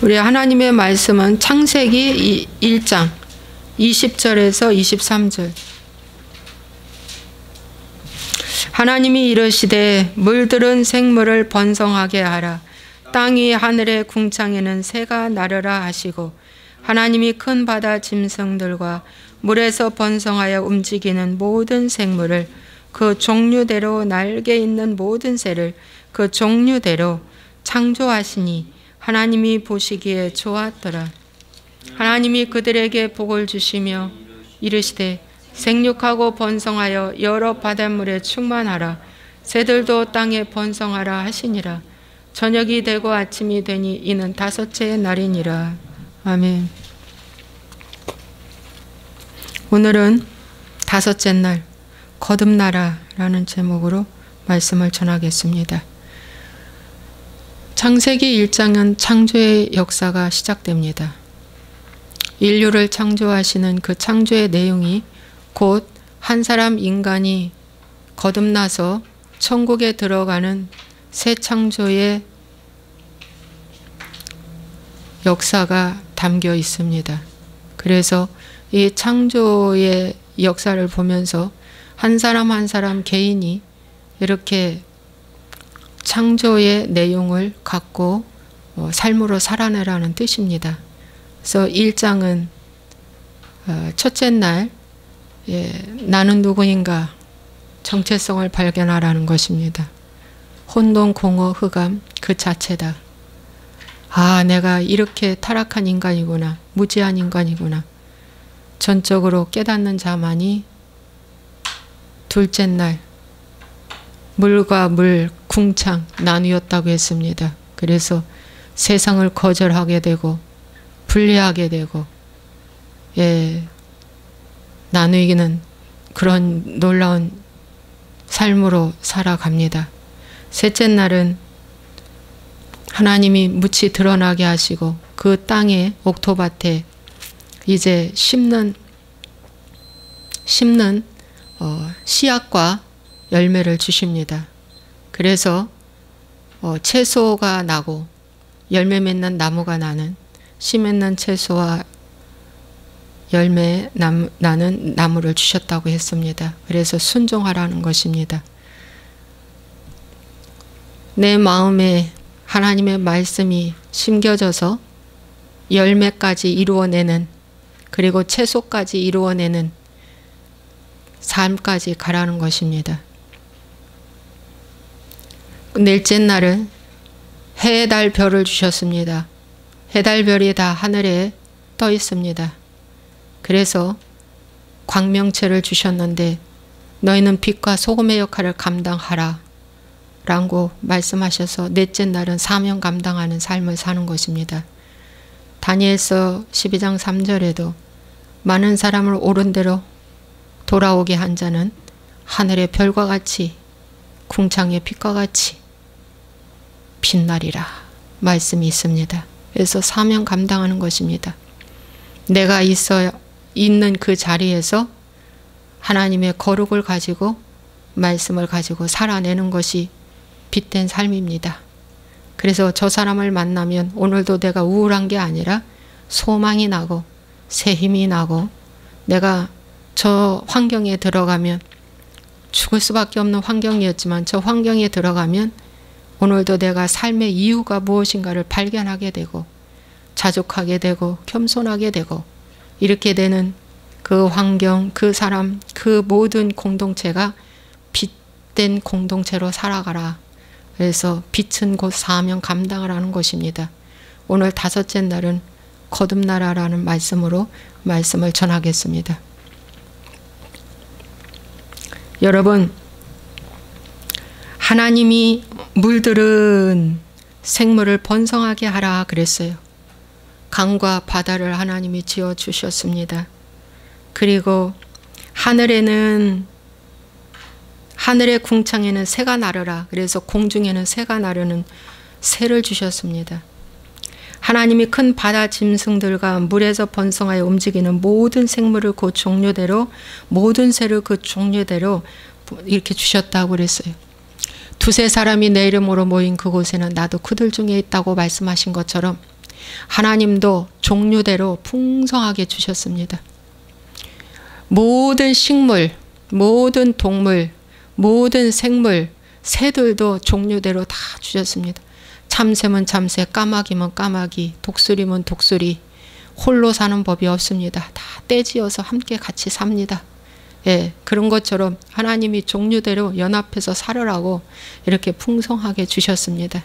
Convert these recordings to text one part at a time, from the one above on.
우리 하나님의 말씀은 창세기 1장 20절에서 23절. 하나님이 이르시되 물들은 생물을 번성하게 하라. 땅 위 하늘의 궁창에는 새가 나르라 하시고, 하나님이 큰 바다 짐승들과 물에서 번성하여 움직이는 모든 생물을 그 종류대로 날개 있는 모든 새를 그 종류대로 창조하시니 하나님이 보시기에 좋았더라. 하나님이 그들에게 복을 주시며 이르시되 생육하고 번성하여 여러 바닷물에 충만하라. 새들도 땅에 번성하라 하시니라. 저녁이 되고 아침이 되니 이는 다섯째 날이니라. 아멘. 오늘은 다섯째 날 거듭나라라는 제목으로 말씀을 전하겠습니다. 창세기 1장은 창조의 역사가 시작됩니다. 인류를 창조하시는 그 창조의 내용이 곧 한 사람 인간이 거듭나서 천국에 들어가는 새 창조의 역사가 담겨 있습니다. 그래서 이 창조의 역사를 보면서 한 사람 한 사람 개인이 이렇게 창조의 내용을 갖고 삶으로 살아내라는 뜻입니다. 그래서 1장은 첫째 날 나는 누구인가 정체성을 발견하라는 것입니다. 혼돈, 공허, 흑암 그 자체다. 아, 내가 이렇게 타락한 인간이구나. 무지한 인간이구나. 전적으로 깨닫는 자만이 둘째 날 물과 물, 궁창 나누었다고 했습니다. 그래서 세상을 거절하게 되고 분리하게 되고 나누기는 그런 놀라운 삶으로 살아갑니다. 셋째 날은 하나님이 묻이 드러나게 하시고 그 땅에 옥토밭에 이제 심는 씨앗과 열매를 주십니다. 그래서 채소가 나고 열매 맺는 나무가 나는, 씨 맺는 채소와 열매 나는 나무를 주셨다고 했습니다. 그래서 순종하라는 것입니다. 내 마음에 하나님의 말씀이 심겨져서 열매까지 이루어내는, 그리고 채소까지 이루어내는 삶까지 가라는 것입니다. 넷째 날은 해, 달, 별을 주셨습니다. 해, 달, 별이 다 하늘에 떠 있습니다. 그래서 광명체를 주셨는데 너희는 빛과 소금의 역할을 감당하라 라고 말씀하셔서 넷째 날은 사명 감당하는 삶을 사는 것입니다. 다니엘서 12장 3절에도 많은 사람을 옳은 대로 돌아오게 한 자는 하늘의 별과 같이 궁창의 빛과 같이 빛나리라 말씀이 있습니다. 그래서 사명 감당하는 것입니다. 내가 있는 그 자리에서 하나님의 거룩을 가지고 말씀을 가지고 살아내는 것이 빛된 삶입니다. 그래서 저 사람을 만나면 오늘도 내가 우울한 게 아니라 소망이 나고 새 힘이 나고, 내가 저 환경에 들어가면 죽을 수밖에 없는 환경이었지만 저 환경에 들어가면 오늘도 내가 삶의 이유가 무엇인가를 발견하게 되고 자족하게 되고 겸손하게 되고, 이렇게 되는 그 환경, 그 사람, 그 모든 공동체가 빛된 공동체로 살아가라. 그래서 빛은 곧 사명 감당을 하는 것입니다. 오늘 다섯째 날은 거듭나라라는 말씀으로 말씀을 전하겠습니다. 여러분, 하나님이 물들은 생물을 번성하게 하라 그랬어요. 강과 바다를 하나님이 지어 주셨습니다. 그리고 하늘의 궁창에는 새가 나르라. 그래서 공중에는 새가 나르는 새를 주셨습니다. 하나님이 큰 바다 짐승들과 물에서 번성하여 움직이는 모든 생물을 그 종류대로, 모든 새를 그 종류대로 이렇게 주셨다고 그랬어요. 두세 사람이 내 이름으로 모인 그곳에는 나도 그들 중에 있다고 말씀하신 것처럼 하나님도 종류대로 풍성하게 주셨습니다. 모든 식물, 모든 동물, 모든 생물, 새들도 종류대로 다 주셨습니다. 참새면 참새, 까마귀면 까마귀, 독수리면 독수리, 홀로 사는 법이 없습니다. 다 떼지어서 함께 같이 삽니다. 예, 그런 것처럼 하나님이 종류대로 연합해서 살으라고 이렇게 풍성하게 주셨습니다.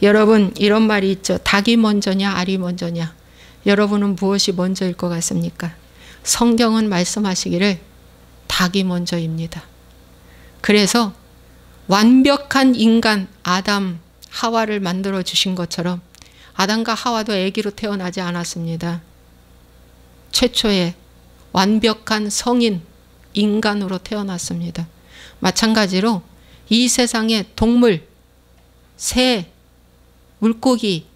여러분, 이런 말이 있죠. 닭이 먼저냐 알이 먼저냐. 여러분은 무엇이 먼저일 것 같습니까? 성경은 말씀하시기를 닭이 먼저입니다. 그래서 완벽한 인간 아담 하와를 만들어 주신 것처럼 아담과 하와도 아기로 태어나지 않았습니다. 최초의 완벽한 성인 인간으로 태어났습니다. 마찬가지로 이 세상의 동물, 새, 물고기,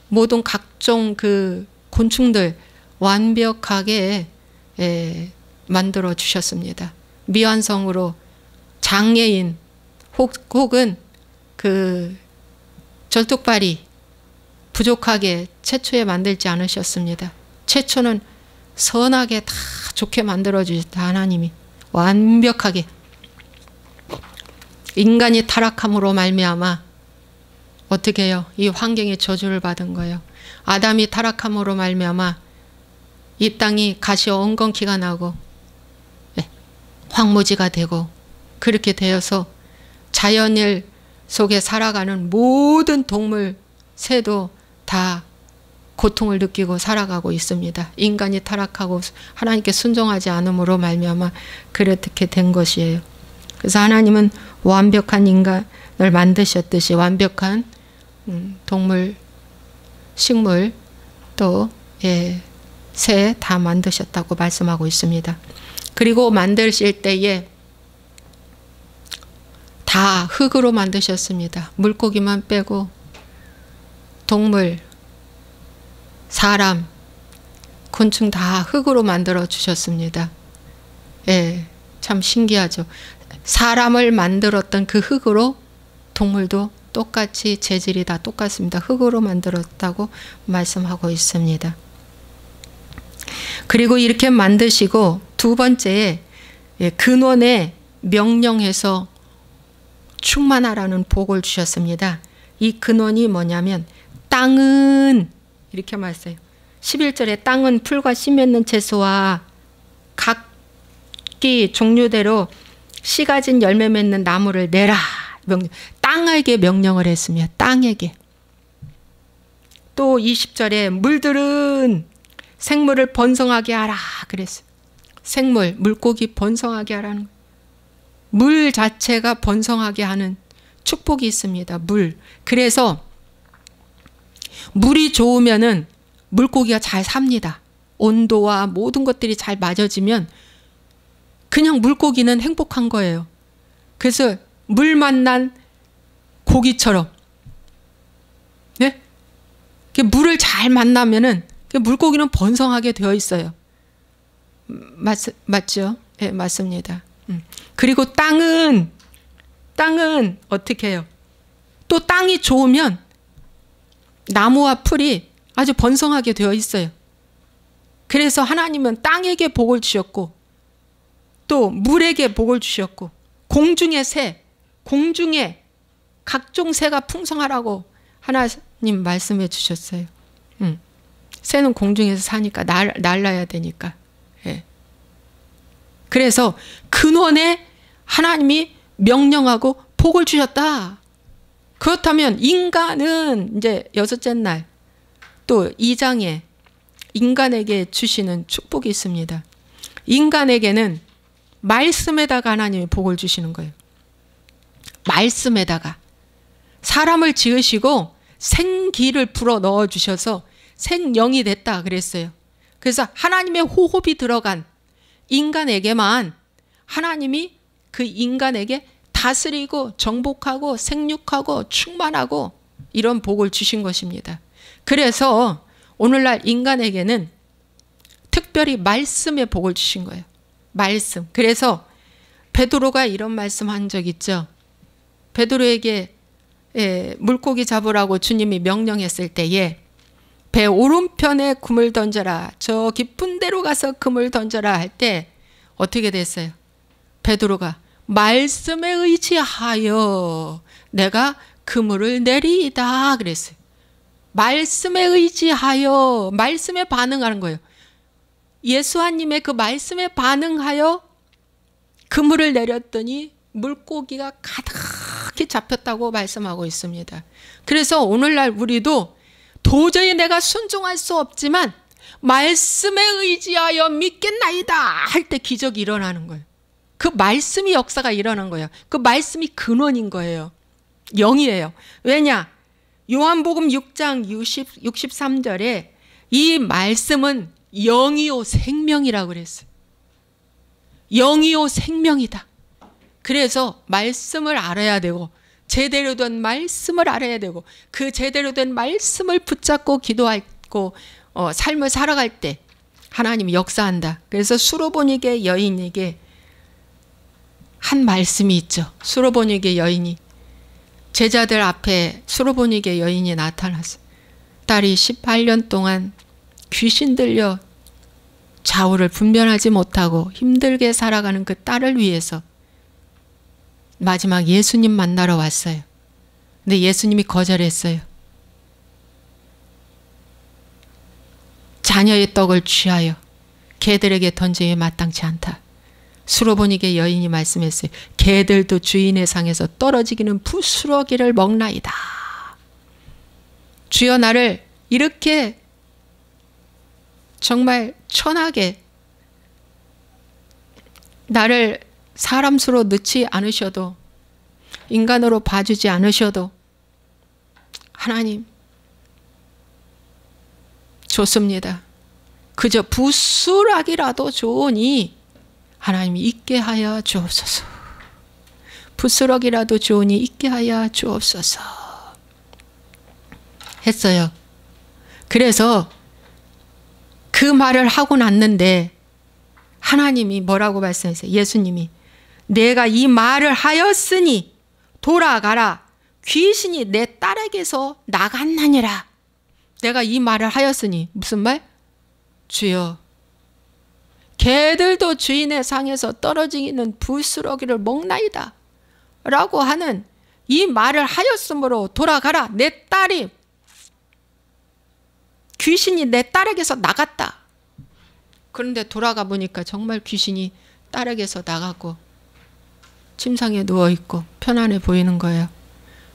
모든 각종 그 곤충들 완벽하게 만들어 주셨습니다. 미완성으로 장애인 혹은 그 절뚝발이 부족하게 최초에 만들지 않으셨습니다. 최초는 선하게 다 좋게 만들어 주셨다. 하나님이 완벽하게. 인간이 타락함으로 말미암아 어떻게 해요? 이 환경에 저주를 받은 거예요. 아담이 타락함으로 말미암아 이 땅이 가시 엉겅퀴가 나고 황무지가 되고 그렇게 되어서 자연일 속에 살아가는 모든 동물, 새도 다 고통을 느끼고 살아가고 있습니다. 인간이 타락하고 하나님께 순종하지 않음으로 말미암아 그렇게 된 것이에요. 그래서 하나님은 완벽한 인간을 만드셨듯이 완벽한 동물, 식물, 또 새 다 만드셨다고 말씀하고 있습니다. 그리고 만드실 때에 다 흙으로 만드셨습니다. 물고기만 빼고 동물, 사람, 곤충 다 흙으로 만들어 주셨습니다. 예, 참 신기하죠. 사람을 만들었던 그 흙으로 동물도 똑같이 재질이 다 똑같습니다. 흙으로 만들었다고 말씀하고 있습니다. 그리고 이렇게 만드시고 두 번째에 근원에 명령해서 충만하라는 복을 주셨습니다. 이 근원이 뭐냐면 땅은 이렇게 말했어요. 11절에 땅은 풀과 씨 맺는 채소와 각기 종류대로 씨 가진 열매 맺는 나무를 내라. 땅에게 명령을 했으며 땅에게. 또 20절에 물들은 생물을 번성하게 하라 그랬어요. 생물, 물고기 번성하게 하라는 거예요. 물 자체가 번성하게 하는 축복이 있습니다. 물. 그래서 물이 좋으면은 물고기가 잘 삽니다. 온도와 모든 것들이 잘 맞아지면 그냥 물고기는 행복한 거예요. 그래서 물 만난 고기처럼, 네? 물을 잘 만나면은 물고기는 번성하게 되어 있어요. 맞죠? 네, 맞습니다. 그리고 땅은 어떻게 해요? 또 땅이 좋으면 나무와 풀이 아주 번성하게 되어 있어요. 그래서 하나님은 땅에게 복을 주셨고 또 물에게 복을 주셨고 공중의 새, 공중에 각종 새가 풍성하라고 하나님 말씀해 주셨어요. 새는 공중에서 사니까 날아야 되니까. 예. 그래서 근원에 하나님이 명령하고 복을 주셨다. 그렇다면 인간은 이제 여섯째 날 또 2장에 인간에게 주시는 축복이 있습니다. 인간에게는 말씀에다가 하나님이 복을 주시는 거예요. 말씀에다가 사람을 지으시고 생기를 불어 넣어 주셔서 생령이 됐다 그랬어요. 그래서 하나님의 호흡이 들어간 인간에게만 하나님이 그 인간에게 다스리고 정복하고 생육하고 충만하고 이런 복을 주신 것입니다. 그래서 오늘날 인간에게는 특별히 말씀의 복을 주신 거예요. 말씀. 그래서 베드로가 이런 말씀한 적 있죠. 베드로에게 물고기 잡으라고 주님이 명령했을 때에 배 오른편에 그물 던져라. 저 깊은 데로 가서 그물 던져라 할 때 어떻게 됐어요? 베드로가 말씀에 의지하여 내가 그물을 내리이다 그랬어요. 말씀에 의지하여, 말씀에 반응하는 거예요. 예수님의 그 말씀에 반응하여 그물을 내렸더니 물고기가 가득히 잡혔다고 말씀하고 있습니다. 그래서 오늘날 우리도 도저히 내가 순종할 수 없지만 말씀에 의지하여 믿겠나이다 할 때 기적이 일어나는 거예요. 그 말씀이 역사가 일어난 거예요. 그 말씀이 근원인 거예요. 영이에요. 왜냐? 요한복음 6장 63절에 이 말씀은 영이요 생명이라고 그랬어요. 영이요 생명이다. 그래서 말씀을 알아야 되고 제대로 된 말씀을 알아야 되고 그 제대로 된 말씀을 붙잡고 기도하고 삶을 살아갈 때 하나님이 역사한다. 그래서 수로보니게 여인에게 한 말씀이 있죠. 수로보니게 여인이 제자들 앞에 수로보니게 여인이 나타났어요. 딸이 18년 동안 귀신 들려 좌우를 분별하지 못하고 힘들게 살아가는 그 딸을 위해서 마지막 예수님 만나러 왔어요. 근데 예수님이 거절했어요. 자녀의 떡을 취하여 개들에게 던지기 마땅치 않다. 수로보니게 여인이 말씀했어요. 개들도 주인의 상에서 떨어지기는 부스러기를 먹나이다. 주여 나를 이렇게 정말 천하게 나를 사람 수로 넣지 않으셔도 인간으로 봐주지 않으셔도 하나님 좋습니다. 그저 부스러기라도 좋으니 하나님이 있게 하여 주옵소서. 부스러기라도 좋으니 있게 하여 주옵소서 했어요. 그래서 그 말을 하고 났는데 하나님이 뭐라고 말씀하세요? 예수님이 내가 이 말을 하였으니 돌아가라. 귀신이 내 딸에게서 나갔나니라. 내가 이 말을 하였으니 무슨 말? 주여 개들도 주인의 상에서 떨어지는 부스러기를 먹나이다 라고 하는 이 말을 하였으므로 돌아가라. 내 딸이 귀신이 내 딸에게서 나갔다. 그런데 돌아가 보니까 정말 귀신이 딸에게서 나가고 침상에 누워있고 편안해 보이는 거예요.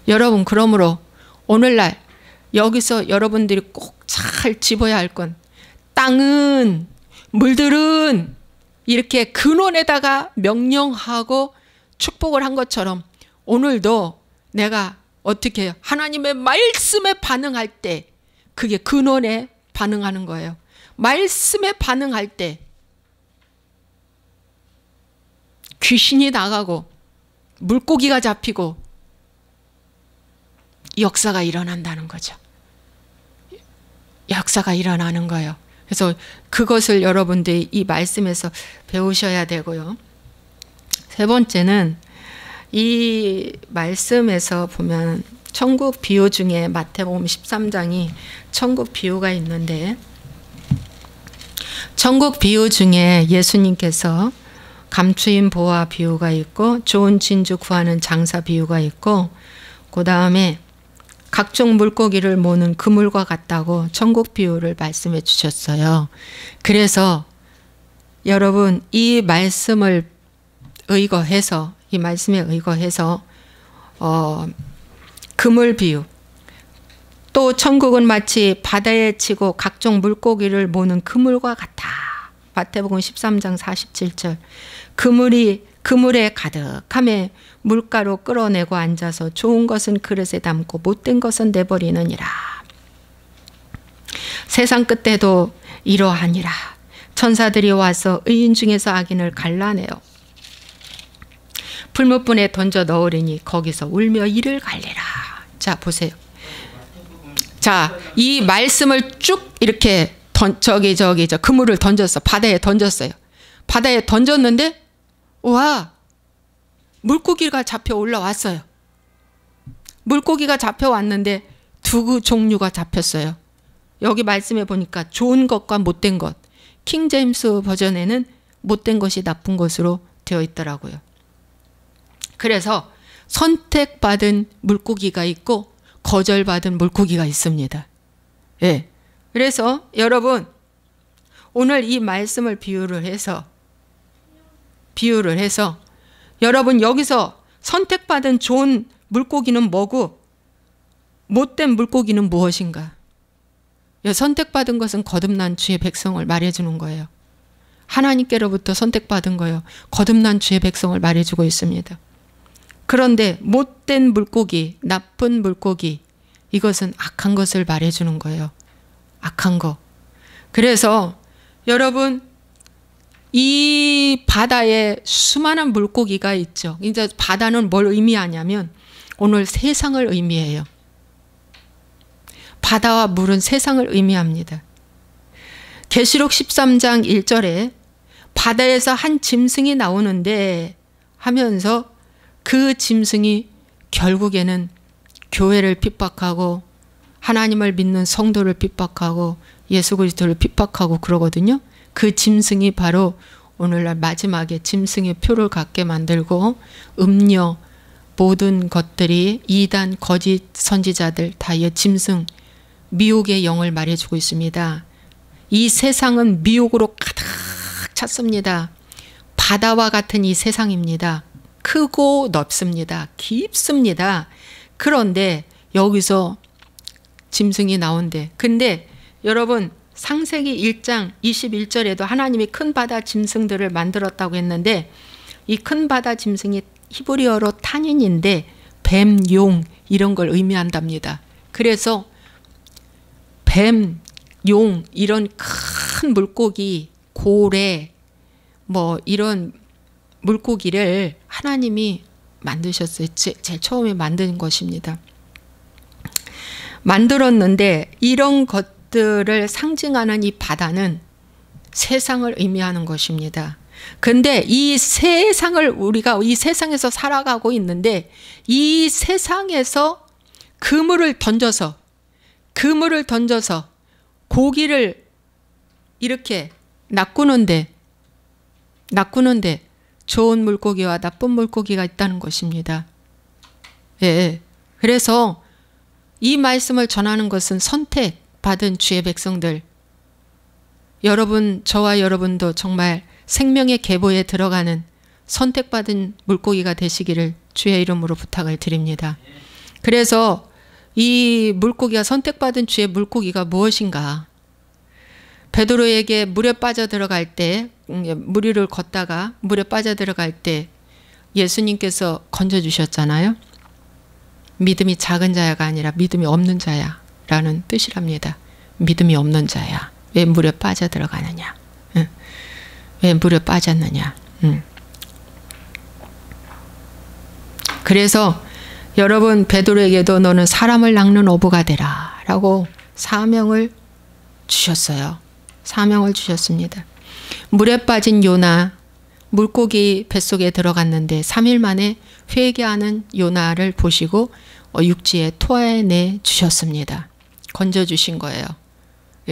여러분 그러므로 오늘날 여기서 여러분들이 꼭 잘 집어야 할 건 땅은 물들은 이렇게 근원에다가 명령하고 축복을 한 것처럼 오늘도 내가 어떻게 해요? 하나님의 말씀에 반응할 때 그게 근원에 반응하는 거예요. 말씀에 반응할 때 귀신이 나가고 물고기가 잡히고 역사가 일어난다는 거죠. 역사가 일어나는 거예요. 그래서 그것을 여러분들이 이 말씀에서 배우셔야 되고요. 세 번째는 이 말씀에서 보면 천국 비유 중에 마태복음 13장이 천국 비유가 있는데 천국 비유 중에 예수님께서 감추인 보화 비유가 있고 좋은 진주 구하는 장사 비유가 있고 그 다음에 각종 물고기를 모는 그물과 같다고 천국 비유를 말씀해 주셨어요. 그래서 여러분 이 말씀을 의거해서 이 말씀에 의거해서 그물 비유 또 천국은 마치 바다에 치고 각종 물고기를 모는 그물과 같아. 마태복음 13장 47절 그물에 가득함에 물가로 끌어내고 앉아서 좋은 것은 그릇에 담고 못된 것은 내버리느니라. 세상 끝에도 이러하니라. 천사들이 와서 의인 중에서 악인을 갈라내어 풀무불에 던져 넣으리니 거기서 울며 이를 갈리라. 자 보세요. 자, 이 말씀을 쭉 이렇게 그물을 던졌어. 바다에 던졌어요. 바다에 던졌는데 와 물고기가 잡혀 올라왔어요. 물고기가 잡혀왔는데 두 종류가 잡혔어요. 여기 말씀해 보니까 좋은 것과 못된 것, 킹 제임스 버전에는 못된 것이 나쁜 것으로 되어 있더라고요. 그래서 선택받은 물고기가 있고 거절받은 물고기가 있습니다. 예. 그래서 여러분 오늘 이 말씀을 비유를 해서 여러분 여기서 선택받은 좋은 물고기는 뭐고 못된 물고기는 무엇인가? 선택받은 것은 거듭난 주의 백성을 말해주는 거예요. 하나님께로부터 선택받은 거예요. 거듭난 주의 백성을 말해주고 있습니다. 그런데 못된 물고기, 나쁜 물고기, 이것은 악한 것을 말해주는 거예요. 악한 거. 그래서 여러분 이 바다에 수많은 물고기가 있죠. 이제 바다는 뭘 의미하냐면 오늘 세상을 의미해요. 바다와 물은 세상을 의미합니다. 계시록 13장 1절에 바다에서 한 짐승이 나오는데 하면서 그 짐승이 결국에는 교회를 핍박하고 하나님을 믿는 성도를 핍박하고 예수 그리스도를 핍박하고 그러거든요. 그 짐승이 바로 오늘날 마지막에 짐승의 표를 갖게 만들고 음료 모든 것들이 이단 거짓 선지자들 다 이 짐승 미혹의 영을 말해주고 있습니다. 이 세상은 미혹으로 가득 찼습니다. 바다와 같은 이 세상입니다. 크고 넓습니다. 깊습니다. 그런데 여기서 짐승이 나온대. 근데 여러분 창세기 1장 21절에도 하나님이 큰 바다 짐승들을 만들었다고 했는데 이 큰 바다 짐승이 히브리어로 탄인인데 뱀, 용 이런 걸 의미한답니다. 그래서 뱀, 용 이런 큰 물고기, 고래 뭐 이런 물고기를 하나님이 만드셨어요. 제일 처음에 만든 것입니다. 만들었는데 이런 것들을 상징하는 이 바다는 세상을 의미하는 것입니다. 근데 이 세상을 우리가 이 세상에서 살아가고 있는데 이 세상에서 그물을 던져서 고기를 이렇게 낚는데 좋은 물고기와 나쁜 물고기가 있다는 것입니다. 예. 그래서 이 말씀을 전하는 것은 선택받은 주의 백성들, 여러분, 저와 여러분도 정말 생명의 계보에 들어가는 선택받은 물고기가 되시기를 주의 이름으로 부탁을 드립니다. 그래서 이 물고기가 선택받은 주의 물고기가 무엇인가? 베드로에게 물에 빠져 들어갈 때, 무리를 걷다가 물에 빠져 들어갈 때 예수님께서 건져주셨잖아요. 믿음이 작은 자야가 아니라 믿음이 없는 자야 라는 뜻이랍니다. 믿음이 없는 자야. 왜 물에 빠져 들어가느냐? 응. 왜 물에 빠졌느냐? 응. 그래서 여러분 베드로에게도 너는 사람을 낚는 어부가 되라 라고 사명을 주셨어요. 사명을 주셨습니다. 물에 빠진 요나, 물고기 뱃속에 들어갔는데 3일 만에 회개하는 요나를 보시고 육지에 토해내 주셨습니다. 건져주신 거예요.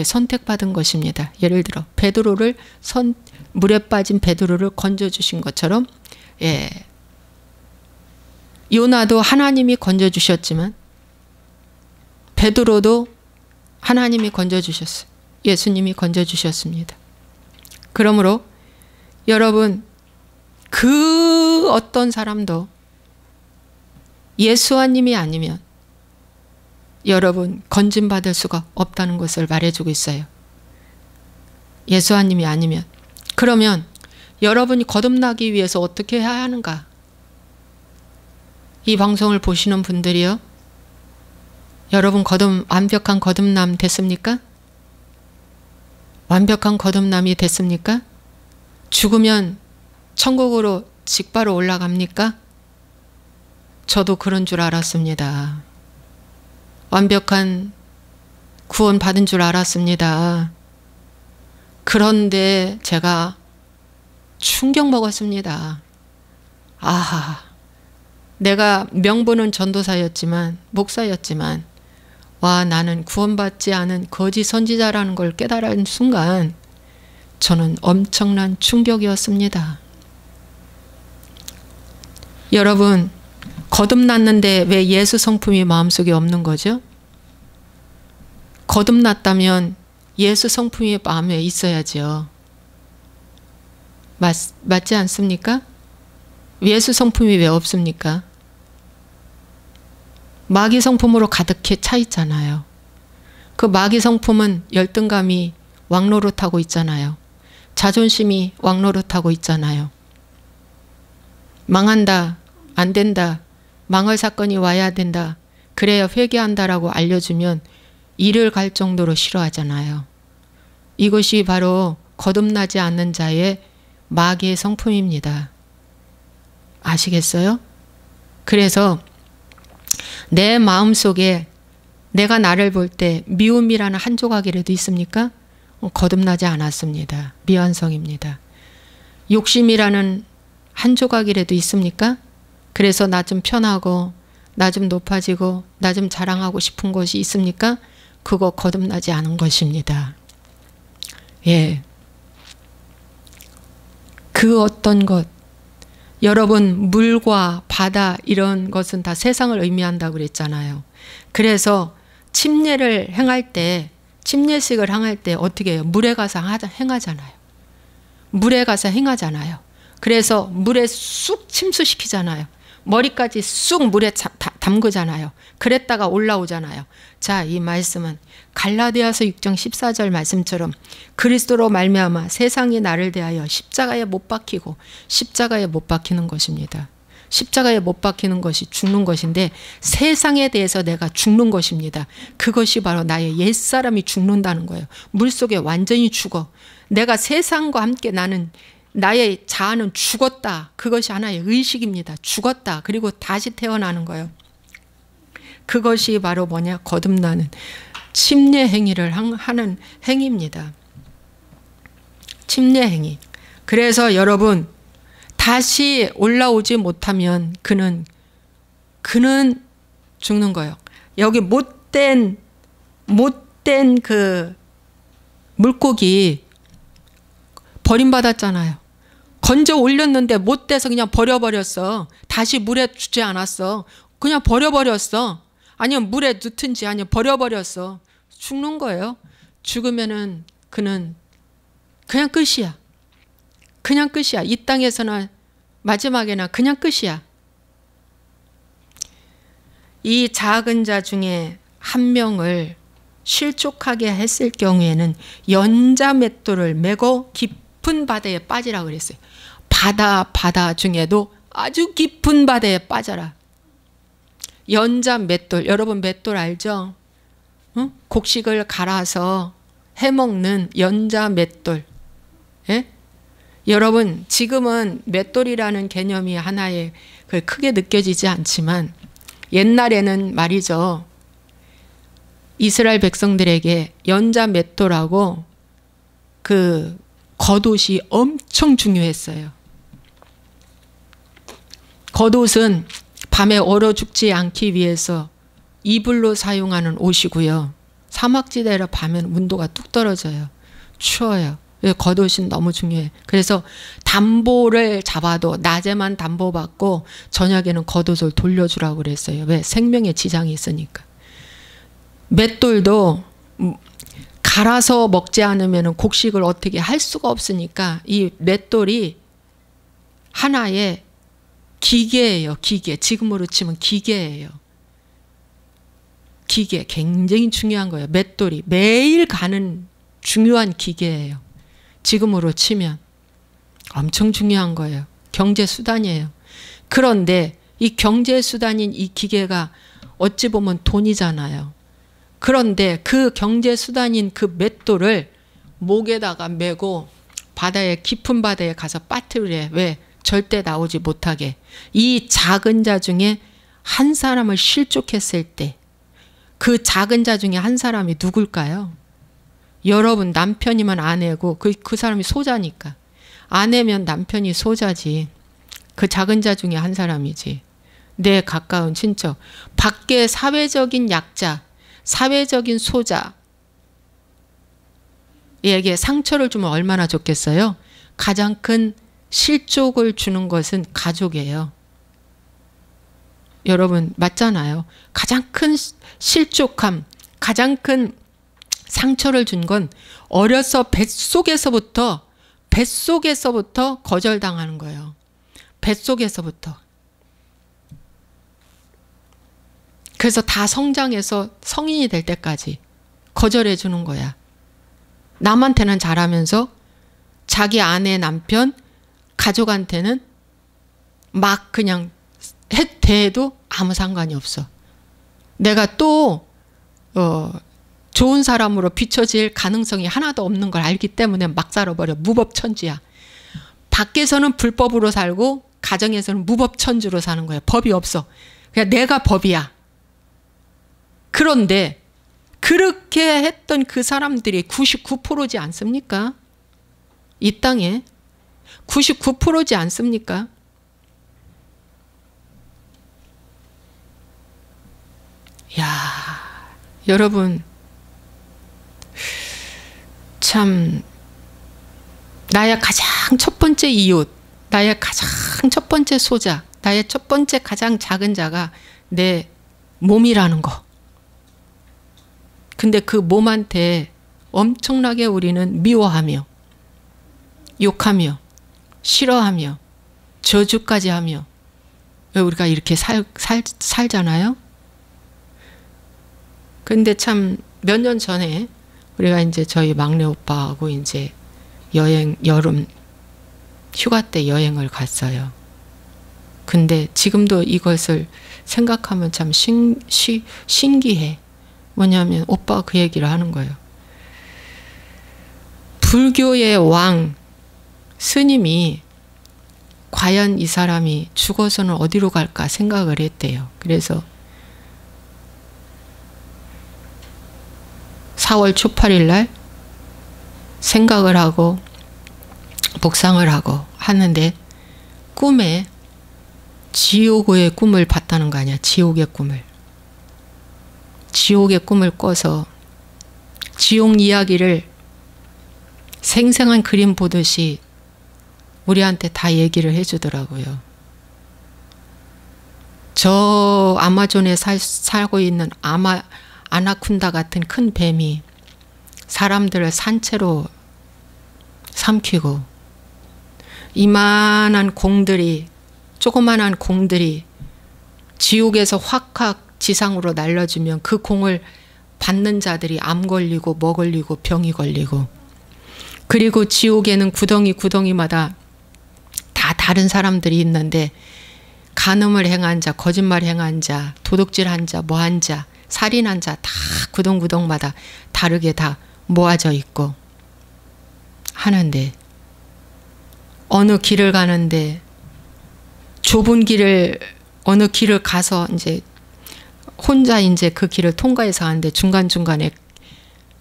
선택받은 것입니다. 예를 들어 베드로를 물에 빠진 베드로를 건져주신 것처럼 요나도 하나님이 건져주셨지만 베드로도 하나님이 건져주셨어요. 예수님이 건져주셨습니다. 그러므로 여러분 그 어떤 사람도 예수님이 아니면 여러분 건짐받을 수가 없다는 것을 말해주고 있어요. 예수님이 아니면. 그러면 여러분이 거듭나기 위해서 어떻게 해야 하는가? 이 방송을 보시는 분들이요, 여러분 완벽한 거듭남 됐습니까? 완벽한 거듭남이 됐습니까? 죽으면 천국으로 직바로 올라갑니까? 저도 그런 줄 알았습니다. 완벽한 구원 받은 줄 알았습니다. 그런데 제가 충격 먹었습니다. 내가 명분은 전도사였지만 목사였지만 와, 나는 구원받지 않은 거짓 선지자라는 걸 깨달은 순간 저는 엄청난 충격이었습니다. 여러분, 거듭났는데 왜 예수 성품이 마음속에 없는 거죠? 거듭났다면 예수 성품이 마음에 있어야죠. 맞지 않습니까? 예수 성품이 왜 없습니까? 마귀 성품으로 가득히 차 있잖아요. 그 마귀 성품은 열등감이 왕노릇하고 있잖아요. 자존심이 왕노릇하고 있잖아요. 망한다, 안 된다, 망할 사건이 와야 된다, 그래야 회개한다라고 알려주면 이를 갈 정도로 싫어하잖아요. 이것이 바로 거듭나지 않는 자의 마귀의 성품입니다. 아시겠어요? 그래서 내 마음속에 내가 나를 볼 때 미움이라는 한 조각이라도 있습니까? 거듭나지 않았습니다. 미완성입니다. 욕심이라는 한 조각이라도 있습니까? 그래서 나 좀 편하고 나 좀 높아지고 나 좀 자랑하고 싶은 것이 있습니까? 그거 거듭나지 않은 것입니다. 예. 그 어떤 것, 여러분 물과 바다 이런 것은 다 세상을 의미한다고 그랬잖아요. 그래서 침례를 행할 때, 침례식을 행할 때 어떻게 해요? 물에 가서 행하잖아요. 물에 가서 행하잖아요. 그래서 물에 쑥 침수시키잖아요. 머리까지 쑥 물에 담그잖아요. 그랬다가 올라오잖아요. 자, 이 말씀은 갈라디아서 6장 14절 말씀처럼 그리스도로 말미암아 세상이 나를 대하여 십자가에 못 박히고 십자가에 못 박히는 것입니다. 십자가에 못 박히는 것이 죽는 것인데 세상에 대해서 내가 죽는 것입니다. 그것이 바로 나의 옛사람이 죽는다는 거예요. 물속에 완전히 죽어. 내가 세상과 함께 나의 자아는 죽었다. 그것이 하나의 의식입니다. 죽었다. 그리고 다시 태어나는 거예요. 그것이 바로 뭐냐? 거듭나는 침례 행위를 하는 행위입니다. 침례 행위. 그래서 여러분 다시 올라오지 못하면 그는 죽는 거예요. 여기 못된 그 물고기 버림받았잖아요. 건져 올렸는데 못돼서 그냥 버려버렸어. 다시 물에 주지 않았어. 그냥 버려버렸어. 아니면 물에 넣든지 아니면 버려버렸어. 죽는 거예요. 죽으면은 그는 그냥 끝이야. 그냥 끝이야. 이 땅에서는 마지막에는 그냥 끝이야. 이 작은 자 중에 한 명을 실족하게 했을 경우에는 연자맷돌을 메고 깊은 바다에 빠지라 그랬어요. 바다 중에도 아주 깊은 바다에 빠져라. 연자맷돌, 여러분 맷돌 알죠? 응? 곡식을 갈아서 해먹는 연자맷돌. 예? 여러분 지금은 맷돌이라는 개념이 하나의 크게 느껴지지 않지만 옛날에는 말이죠. 이스라엘 백성들에게 연자 맷돌하고 그 겉옷이 엄청 중요했어요. 겉옷은 밤에 얼어 죽지 않기 위해서 이불로 사용하는 옷이고요. 사막지대라 밤에는 온도가 뚝 떨어져요. 추워요. 겉옷이 너무 중요해. 그래서 담보를 잡아도 낮에만 담보받고 저녁에는 겉옷을 돌려주라고 그랬어요. 왜? 생명에 지장이 있으니까. 맷돌도 갈아서 먹지 않으면 곡식을 어떻게 할 수가 없으니까 이 맷돌이 하나의 기계예요. 기계. 지금으로 치면 기계예요. 기계. 굉장히 중요한 거예요. 맷돌이 매일 가는 중요한 기계예요. 지금으로 치면 엄청 중요한 거예요. 경제수단이에요. 그런데 이 경제수단인 이 기계가 어찌 보면 돈이잖아요. 그런데 그 경제수단인 그 맷돌을 목에다가 메고 바다에 깊은 바다에 가서 빠뜨리래. 왜? 절대 나오지 못하게. 이 작은 자 중에 한 사람을 실족했을 때 그 작은 자 중에 한 사람이 누굴까요? 여러분 남편이면 아내고 그 사람이 소자니까. 아내면 남편이 소자지. 그 작은 자 중에 한 사람이지. 내 가까운 친척. 밖에 사회적인 약자, 사회적인 소자에게 상처를 주면 얼마나 좋겠어요? 가장 큰 실족을 주는 것은 가족이에요. 여러분 맞잖아요. 가장 큰 실족함, 가장 큰 상처를 준 건 어려서 뱃속에서부터 거절당하는 거예요. 뱃속에서부터. 그래서 다 성장해서 성인이 될 때까지 거절해 주는 거야. 남한테는 잘하면서 자기 아내, 남편, 가족한테는 막 그냥 대해도 아무 상관이 없어. 내가 또 좋은 사람으로 비춰질 가능성이 하나도 없는 걸 알기 때문에 막 살아버려. 무법천주야. 밖에서는 불법으로 살고 가정에서는 무법천주로 사는 거야. 법이 없어. 그냥 내가 법이야. 그런데 그렇게 했던 그 사람들이 99%지 않습니까? 이 땅에 99%지 않습니까? 야, 여러분 참 나의 가장 첫 번째 이웃, 나의 가장 첫 번째 소자, 나의 첫 번째 가장 작은 자가 내 몸이라는 거. 근데 그 몸한테 엄청나게 우리는 미워하며 욕하며 싫어하며 저주까지 하며 왜 우리가 이렇게 살잖아요? 근데 참 몇 년 전에 우리가 이제 저희 막내 오빠하고 이제 여름 휴가 때 여행을 갔어요. 근데 지금도 이것을 생각하면 참 신기해. 뭐냐면 오빠가 그 얘기를 하는 거예요. 불교의 왕 스님이 과연 이 사람이 죽어서는 어디로 갈까 생각을 했대요. 그래서 4월 초 8일 날 생각을 하고 묵상을 하고 하는데 꿈에 지옥의 꿈을 봤다는 거 아니야. 지옥의 꿈을. 지옥의 꿈을 꿔서 지옥 이야기를 생생한 그림 보듯이 우리한테 다 얘기를 해주더라고요. 저 아마존에 살고 있는 아나콘다 같은 큰 뱀이 사람들을 산채로 삼키고 이만한 공들이 조그만한 공들이 지옥에서 확확 지상으로 날려주면 그 공을 받는 자들이 암 걸리고 뭐 걸리고 병이 걸리고 그리고 지옥에는 구덩이마다 다 다른 사람들이 있는데 간음을 행한 자, 거짓말 행한 자, 도둑질한 자, 뭐한 자, 살인한 자 다 구덩마다 다르게 다 모아져 있고 하는데 어느 길을 가는데 좁은 길을 어느 길을 가서 이제 혼자 이제 그 길을 통과해서 가는데 중간중간에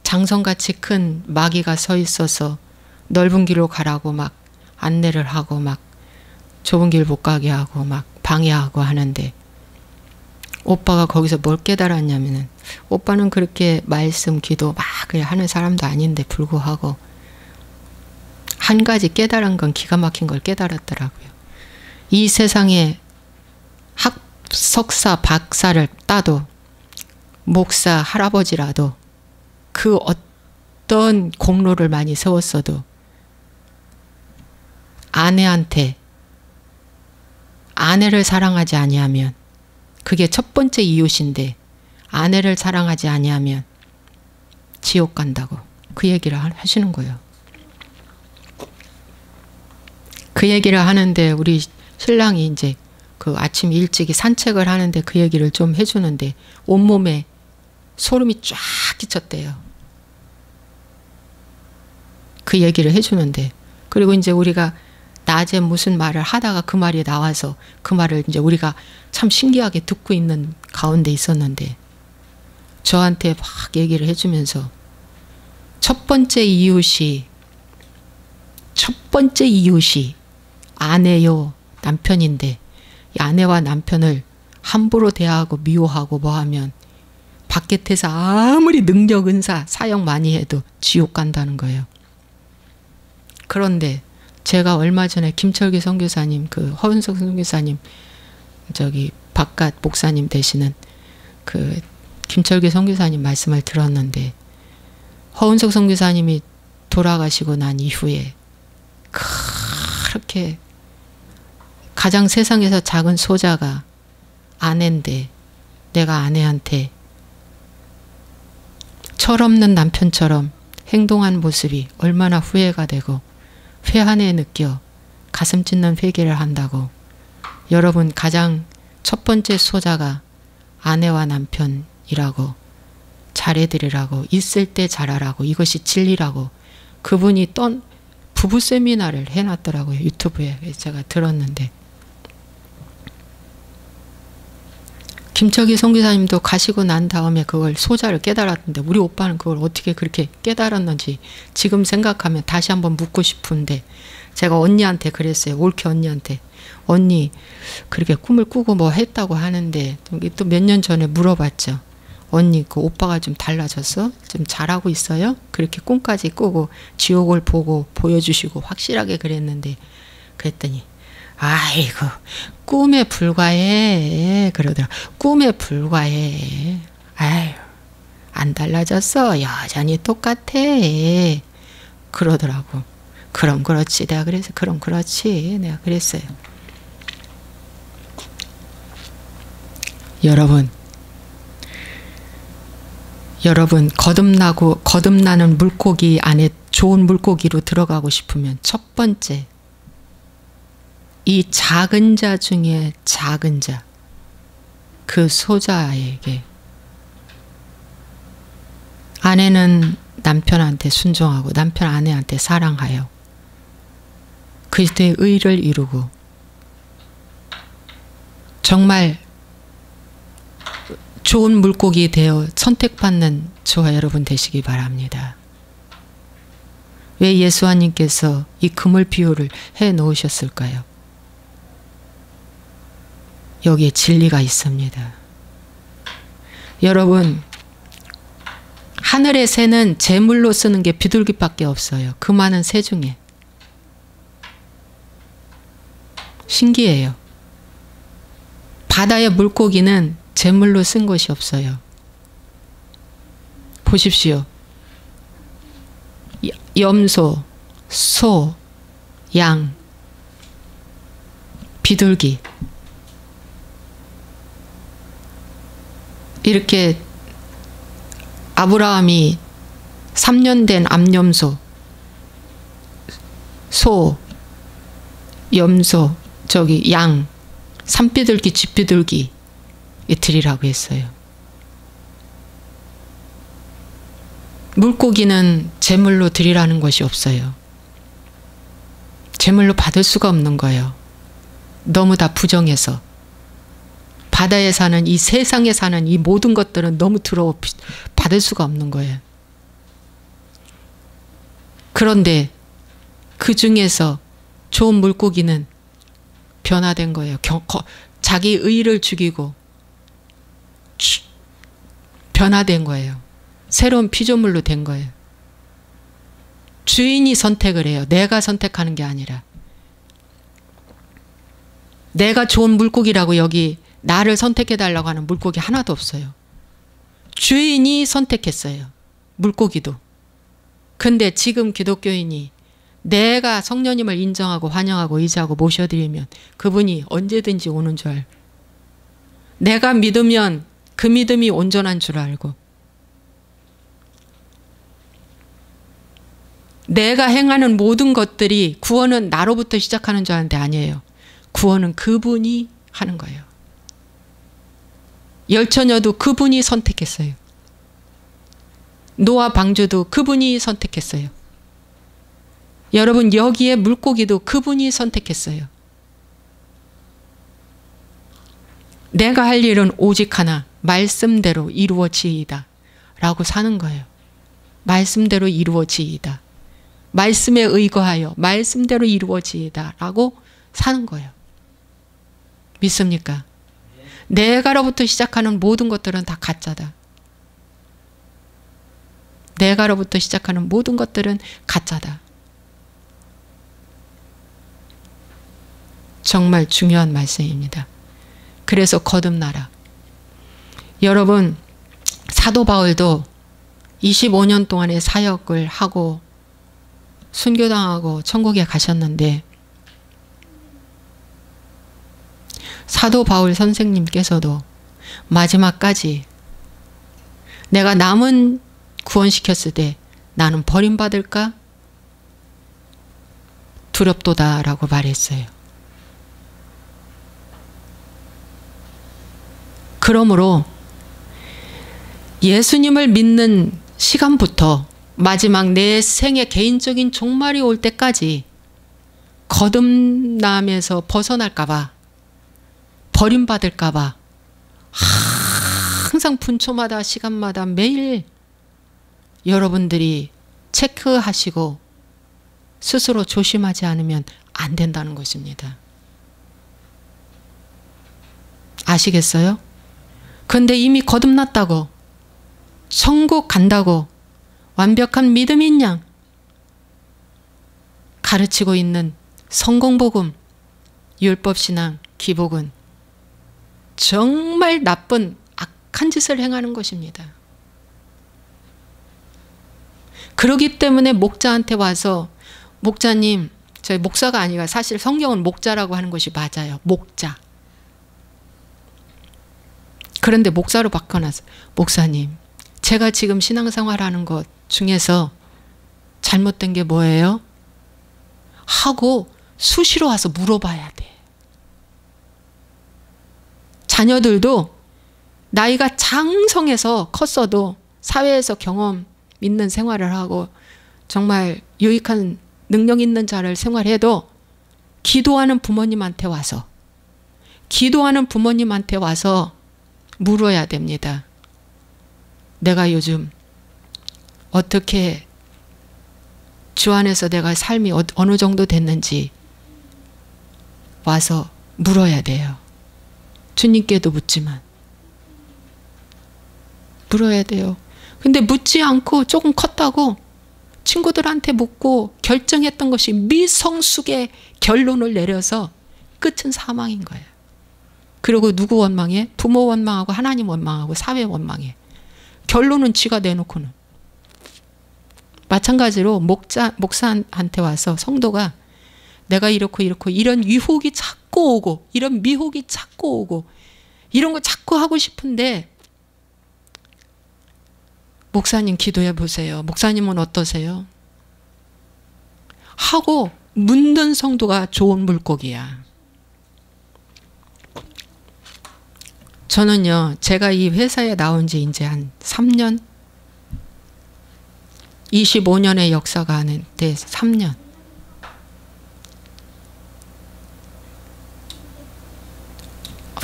장성같이 큰 마귀가 서 있어서 넓은 길로 가라고 막 안내를 하고 막 좁은 길 못 가게 하고 막 방해하고 하는데 오빠가 거기서 뭘 깨달았냐면은 오빠는 그렇게 말씀 기도 막 그래 하는 사람도 아닌데 불구하고 한 가지 깨달은 건 기가 막힌 걸 깨달았더라고요. 이 세상에 석사 박사를 따도 목사 할아버지라도 그 어떤 공로를 많이 세웠어도 아내한테 아내를 사랑하지 아니하면 그게 첫 번째 이웃인데 아내를 사랑하지 아니하면 지옥 간다고 그 얘기를 하시는 거예요. 그 얘기를 하는데 우리 신랑이 이제 그 아침 일찍이 산책을 하는데 그 얘기를 좀 해주는데 온몸에 소름이 쫙 끼쳤대요. 그 얘기를 해주는데 그리고 이제 우리가 낮에 무슨 말을 하다가 그 말이 나와서 그 말을 이제 우리가 참 신기하게 듣고 있는 가운데 있었는데 저한테 막 얘기를 해주면서 첫 번째 이웃이 아내요 남편인데 이 아내와 남편을 함부로 대하고 미워하고 뭐하면 밖에서 아무리 능력 은사 사역 많이 해도 지옥 간다는 거예요. 그런데 제가 얼마 전에 김철기 선교사님, 그 허은석 선교사님, 저기 바깥 목사님 되시는 그 김철기 선교사님 말씀을 들었는데, 허은석 선교사님이 돌아가시고 난 이후에 그렇게 가장 세상에서 작은 소자가 아내인데 내가 아내한테 철없는 남편처럼 행동한 모습이 얼마나 후회가 되고 회한에 느껴 가슴 찢는 회개를 한다고. 여러분, 가장 첫 번째 소자가 아내와 남편이라고, 잘해드리라고, 있을 때 잘하라고, 이것이 진리라고 그분이 부부 세미나를 해놨더라고요. 유튜브에 제가 들었는데, 김철기 선교사님도 가시고 난 다음에 그걸 소자를 깨달았는데, 우리 오빠는 그걸 어떻게 그렇게 깨달았는지 지금 생각하면 다시 한번 묻고 싶은데, 제가 언니한테 그랬어요. 올케 언니한테. 언니 그렇게 꿈을 꾸고 뭐 했다고 하는데, 또 몇 년 전에 물어봤죠. 언니 그 오빠가 좀 달라졌어? 좀 잘하고 있어요? 그렇게 꿈까지 꾸고 지옥을 보고 보여주시고 확실하게 그랬는데, 그랬더니 아이고 꿈에 불과해 그러더라. 꿈에 불과해. 아유 안 달라졌어. 여전히 똑같아 그러더라고. 그럼 그렇지. 내가 그래서 그럼 그렇지. 내가 그랬어요. 여러분 거듭나는 물고기 안에 좋은 물고기로 들어가고 싶으면 첫 번째, 이 작은 자 중에 작은 자, 그 소자에게, 아내는 남편한테 순종하고 남편 아내한테 사랑하여 그리스도의 의를 이루고 정말 좋은 물고기 되어 선택받는 저와 여러분 되시기 바랍니다. 왜 예수님께서 이 그물 비유를 해 놓으셨을까요? 여기에 진리가 있습니다. 여러분, 하늘의 새는 제물로 쓰는 게 비둘기밖에 없어요. 그 많은 새 중에. 신기해요. 바다의 물고기는 제물로 쓴 것이 없어요. 보십시오. 염소, 소, 양, 비둘기, 이렇게 아브라함이 3년 된 암염소, 소, 염소, 양, 산비둘기, 쥐비둘기 드리라고 했어요. 물고기는 제물로 드리라는 것이 없어요. 제물로 받을 수가 없는 거예요. 너무 다 부정해서. 바다에 사는, 이 세상에 사는 이 모든 것들은 너무 더러워 받을 수가 없는 거예요. 그런데 그 중에서 좋은 물고기는 변화된 거예요. 자기 의를 죽이고 변화된 거예요. 새로운 피조물로 된 거예요. 주인이 선택을 해요. 내가 선택하는 게 아니라. 내가 좋은 물고기라고 여기 나를 선택해달라고 하는 물고기 하나도 없어요. 주인이 선택했어요. 물고기도. 근데 지금 기독교인이 내가 성령님을 인정하고 환영하고 의지하고 모셔드리면 그분이 언제든지 오는 줄 알고, 내가 믿으면 그 믿음이 온전한 줄 알고, 내가 행하는 모든 것들이, 구원은 나로부터 시작하는 줄 아는데 아니에요. 구원은 그분이 하는 거예요. 열처녀도 그분이 선택했어요. 노아 방주도 그분이 선택했어요. 여러분, 여기에 물고기도 그분이 선택했어요. 내가 할 일은 오직 하나, 말씀대로 이루어지이다 라고 사는 거예요. 말씀대로 이루어지이다. 말씀에 의거하여 말씀대로 이루어지이다 라고 사는 거예요. 믿습니까? 내가로부터 시작하는 모든 것들은 다 가짜다. 내가로부터 시작하는 모든 것들은 가짜다. 정말 중요한 말씀입니다. 그래서 거듭나라. 여러분, 사도 바울도 25년 동안의 사역을 하고 순교당하고 천국에 가셨는데, 사도 바울 선생님께서도 마지막까지 내가 남은 구원시켰을 때 나는 버림받을까 두렵도다라고 말했어요. 그러므로 예수님을 믿는 시간부터 마지막 내 생의 개인적인 종말이 올 때까지 거듭남에서 벗어날까 봐, 버림받을까 봐 항상 분초마다 시간마다 매일 여러분들이 체크하시고 스스로 조심하지 않으면 안 된다는 것입니다. 아시겠어요? 근데 이미 거듭났다고, 천국 간다고 완벽한 믿음인 양 가르치고 있는 성공복음, 율법신앙, 기복은 정말 나쁜 악한 짓을 행하는 것입니다. 그렇기 때문에 목자한테 와서, 목자님, 저희 목사가 아니라 사실 성경은 목자라고 하는 것이 맞아요. 목자. 그런데 목사로 바꿔놨어요. 목사님, 제가 지금 신앙생활하는 것 중에서 잘못된 게 뭐예요? 하고 수시로 와서 물어봐야 돼. 자녀들도 나이가 장성해서 컸어도 사회에서 경험 있는 생활을 하고 정말 유익한 능력 있는 자를 생활해도 기도하는 부모님한테 와서 물어야 됩니다. 내가 요즘 어떻게 주 안에서 내가 삶이 어느 정도 됐는지 와서 물어야 돼요. 주님께도 묻지만 물어야 돼요. 근데 묻지 않고 조금 컸다고 친구들한테 묻고 결정했던 것이 미성숙의 결론을 내려서 끝은 사망인 거예요. 그리고 누구 원망해? 부모 원망하고 하나님 원망하고 사회 원망해. 결론은 지가 내놓고는. 마찬가지로 목사한테 와서 성도가 내가 이렇고 이런 유혹이 자꾸 오고 이런 미혹이 자꾸 오고 이런 거 자꾸 하고 싶은데 목사님 기도해 보세요. 목사님은 어떠세요? 하고 묻는 성도가 좋은 물고기야. 저는요, 제가 이 회사에 나온 지 이제 한 3년? 25년의 역사가 하는데 3년.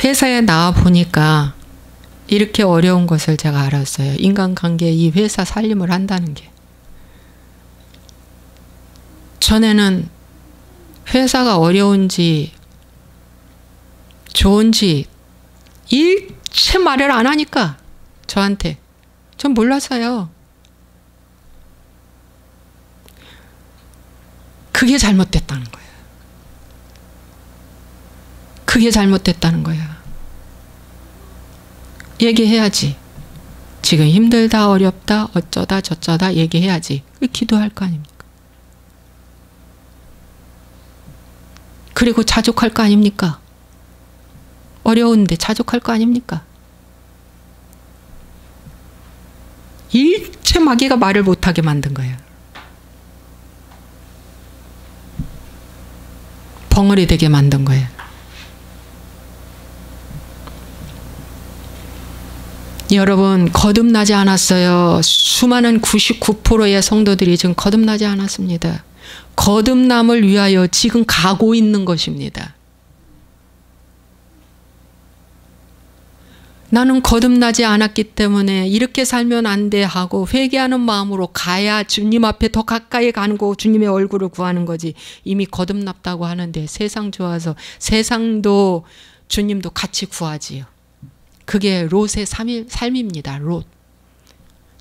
회사에 나와 보니까 이렇게 어려운 것을 제가 알았어요. 인간관계에 이 회사 살림을 한다는 게. 전에는 회사가 어려운지 좋은지 일체 말을 안 하니까 저한테. 전 몰랐어요. 그게 잘못됐다는 거예요. 그게 잘못됐다는 거야. 얘기해야지. 지금 힘들다, 어렵다, 어쩌다 저쩌다 얘기해야지. 기도할 거 아닙니까? 그리고 자족할 거 아닙니까? 어려운데 자족할 거 아닙니까? 일체 마귀가 말을 못하게 만든 거예요. 벙어리 되게 만든 거예요. 여러분, 거듭나지 않았어요. 수많은 99%의 성도들이 지금 거듭나지 않았습니다. 거듭남을 위하여 지금 가고 있는 것입니다. 나는 거듭나지 않았기 때문에 이렇게 살면 안 돼 하고 회개하는 마음으로 가야 주님 앞에 더 가까이 가는 거, 주님의 얼굴을 구하는 거지. 이미 거듭났다고 하는데 세상 좋아서 세상도 주님도 같이 구하지요. 그게 롯의 삶입니다. 롯.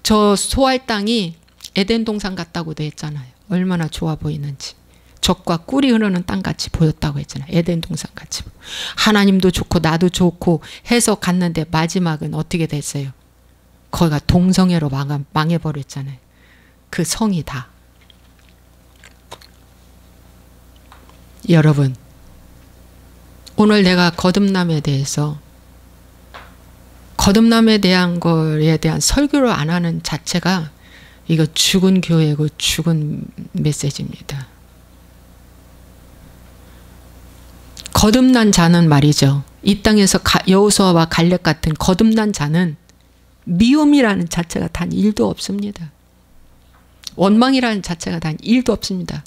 저 소알 땅이 에덴 동산 같다고도 했잖아요. 얼마나 좋아 보이는지. 젖과 꿀이 흐르는 땅같이 보였다고 했잖아요. 에덴 동산 같이. 하나님도 좋고 나도 좋고 해서 갔는데 마지막은 어떻게 됐어요? 거기가 동성애로 망해버렸잖아요. 그 성이 다. 여러분, 오늘 내가 거듭남에 대해서 거듭남에 대한 거에 대한 설교를 안 하는 자체가 이거 죽은 교회고 죽은 메시지입니다. 거듭난 자는 말이죠. 이 땅에서 여호수아와 갈렙 같은 거듭난 자는 미움이라는 자체가 단 1도 없습니다. 원망이라는 자체가 단 1도 없습니다.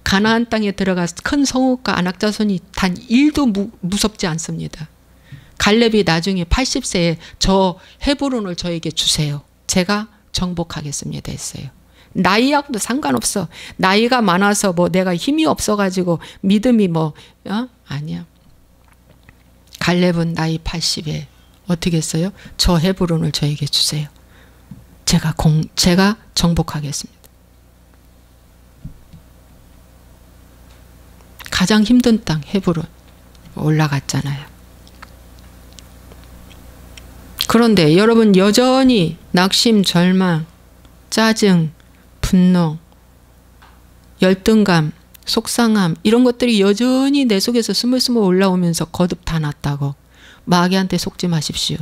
가나안 땅에 들어가서 큰 성읍과 안악자손이 단 1도 무섭지 않습니다. 갈렙이 나중에 80세에 저 헤브론을 저에게 주세요. 제가 정복하겠습니다 했어요. 나이하고도 상관없어. 나이가 많아서 뭐 내가 힘이 없어가지고 믿음이 뭐 아니야. 갈렙은 나이 80에 어떻게 했어요? 저 헤브론을 저에게 주세요. 제가 정복하겠습니다. 가장 힘든 땅 헤브론 올라갔잖아요. 그런데 여러분 여전히 낙심, 절망, 짜증, 분노, 열등감, 속상함 이런 것들이 여전히 내 속에서 스물스물 올라오면서 거듭 다 났다고 마귀한테 속지 마십시오.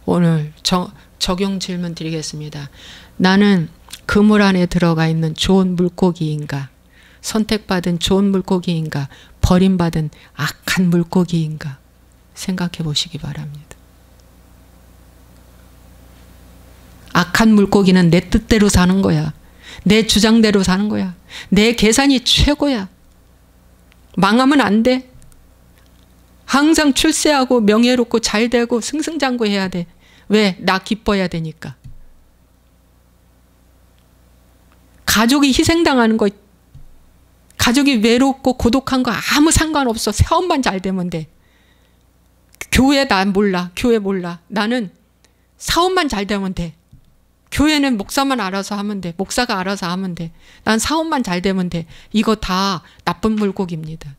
오늘 적용 질문 드리겠습니다. 나는 그물 안에 들어가 있는 좋은 물고기인가? 선택받은 좋은 물고기인가? 버림받은 악한 물고기인가? 생각해 보시기 바랍니다. 악한 물고기는 내 뜻대로 사는 거야. 내 주장대로 사는 거야. 내 계산이 최고야. 망하면 안 돼. 항상 출세하고 명예롭고 잘되고 승승장구해야 돼. 왜? 나 기뻐야 되니까. 가족이 희생당하는 거, 가족이 외롭고 고독한 거 아무 상관없어. 사업만 잘 되면 돼. 교회 난 몰라. 교회 몰라. 나는 사업만 잘 되면 돼. 교회는 목사만 알아서 하면 돼. 목사가 알아서 하면 돼. 난 사업만 잘 되면 돼. 이거 다 나쁜 물고기입니다.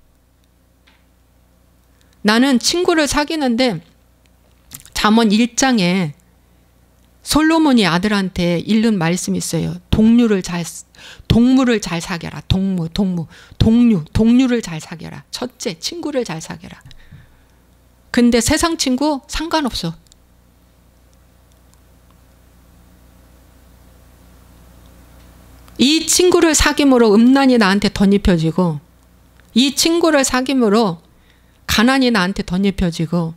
나는 친구를 사귀는데 잠언 1장에 솔로몬이 아들한테 읽은 말씀이 있어요. 동물을 잘 사귀어라. 동류를 잘 사귀어라. 첫째, 친구를 잘 사귀어라. 근데 세상 친구 상관없어. 이 친구를 사귐으로 음란이 나한테 덧입혀지고 이 친구를 사귐으로 가난이 나한테 덧입혀지고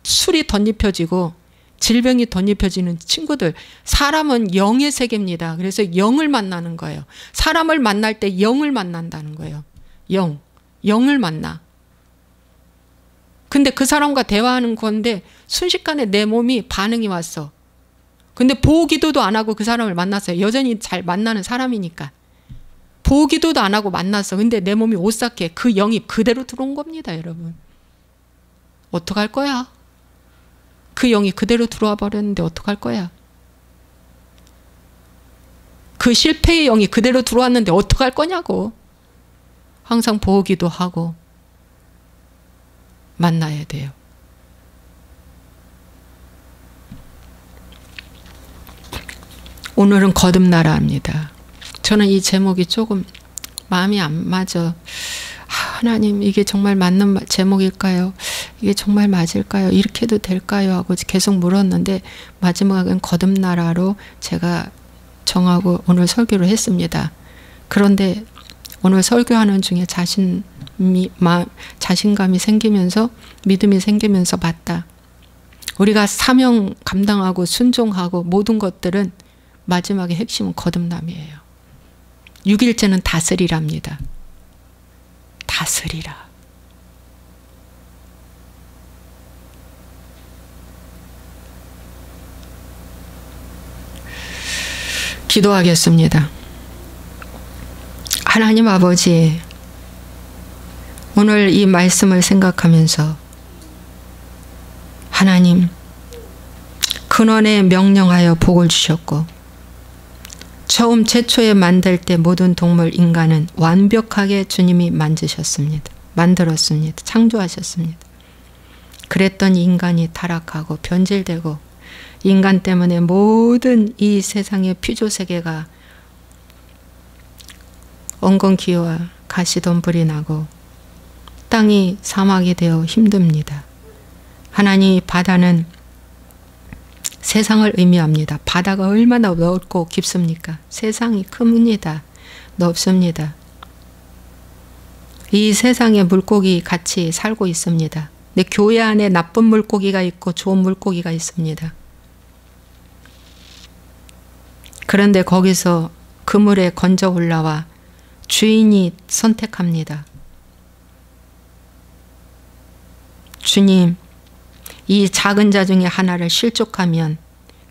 술이 덧입혀지고 질병이 덧입혀지는 친구들. 사람은 영의 세계입니다. 그래서 영을 만나는 거예요. 사람을 만날 때 영을 만난다는 거예요. 영을 만나. 근데 그 사람과 대화하는 건데 순식간에 내 몸이 반응이 왔어. 근데 보호기도도 안 하고 그 사람을 만났어요. 여전히 잘 만나는 사람이니까. 보호기도도 안 하고 만났어. 근데 내 몸이 오싹해. 그 영이 그대로 들어온 겁니다, 여러분. 어떡할 거야? 그 영이 그대로 들어와 버렸는데 어떡할 거야? 그 실패의 영이 그대로 들어왔는데 어떡할 거냐고. 항상 보호기도 하고 만나야 돼요. 오늘은 거듭나라 합니다. 저는 이 제목이 조금 마음이 안 맞아. 하나님, 이게 정말 맞는 제목일까요? 이게 정말 맞을까요? 이렇게 해도 될까요? 하고 계속 물었는데 마지막은 거듭나라로 제가 정하고 오늘 설교를 했습니다. 그런데 오늘 설교하는 중에 자신감이 생기면서 믿음이 생기면서 맞다. 우리가 사명 감당하고 순종하고 모든 것들은 마지막에 핵심은 거듭남이에요. 6일째는 다스리랍니다. 다스리라. 기도하겠습니다. 하나님 아버지, 오늘 이 말씀을 생각하면서 하나님, 근원에 명령하여 복을 주셨고 처음 최초에 만들 때 모든 동물 인간은 완벽하게 주님이 만드셨습니다. 만들었습니다. 창조하셨습니다. 그랬던 인간이 타락하고 변질되고 인간 때문에 모든 이 세상의 피조세계가 엉겅퀴와 가시덤불이 나고 땅이 사막이 되어 힘듭니다. 하나님 바다는 세상을 의미합니다. 바다가 얼마나 넓고 깊습니까? 세상이 큽니다. 넓습니다. 이 세상에 물고기 같이 살고 있습니다. 근데 교회 안에 나쁜 물고기가 있고 좋은 물고기가 있습니다. 그런데 거기서 그물에 건져 올라와 주인이 선택합니다. 주님, 이 작은 자 중에 하나를 실족하면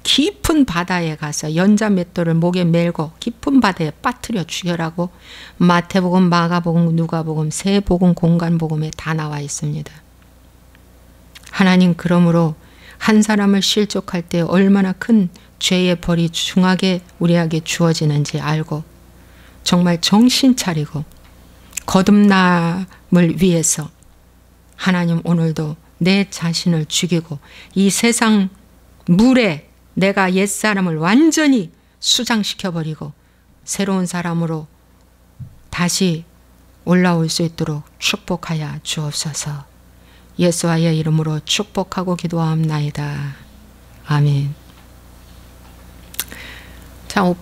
깊은 바다에 가서 연자 맷돌을 목에 메고 깊은 바다에 빠뜨려 죽여라고 마태복음, 마가복음, 누가복음, 세 복음, 공간복음에 다 나와 있습니다. 하나님 그러므로 한 사람을 실족할 때 얼마나 큰 죄의 벌이 중하게 우리에게 주어지는지 알고 정말 정신 차리고 거듭남을 위해서 하나님 오늘도 내 자신을 죽이고 이 세상 물에 내가 옛사람을 완전히 수장시켜버리고 새로운 사람으로 다시 올라올 수 있도록 축복하여 주옵소서. 예수와의 이름으로 축복하고 기도하옵나이다. 아멘. 자, 오빠.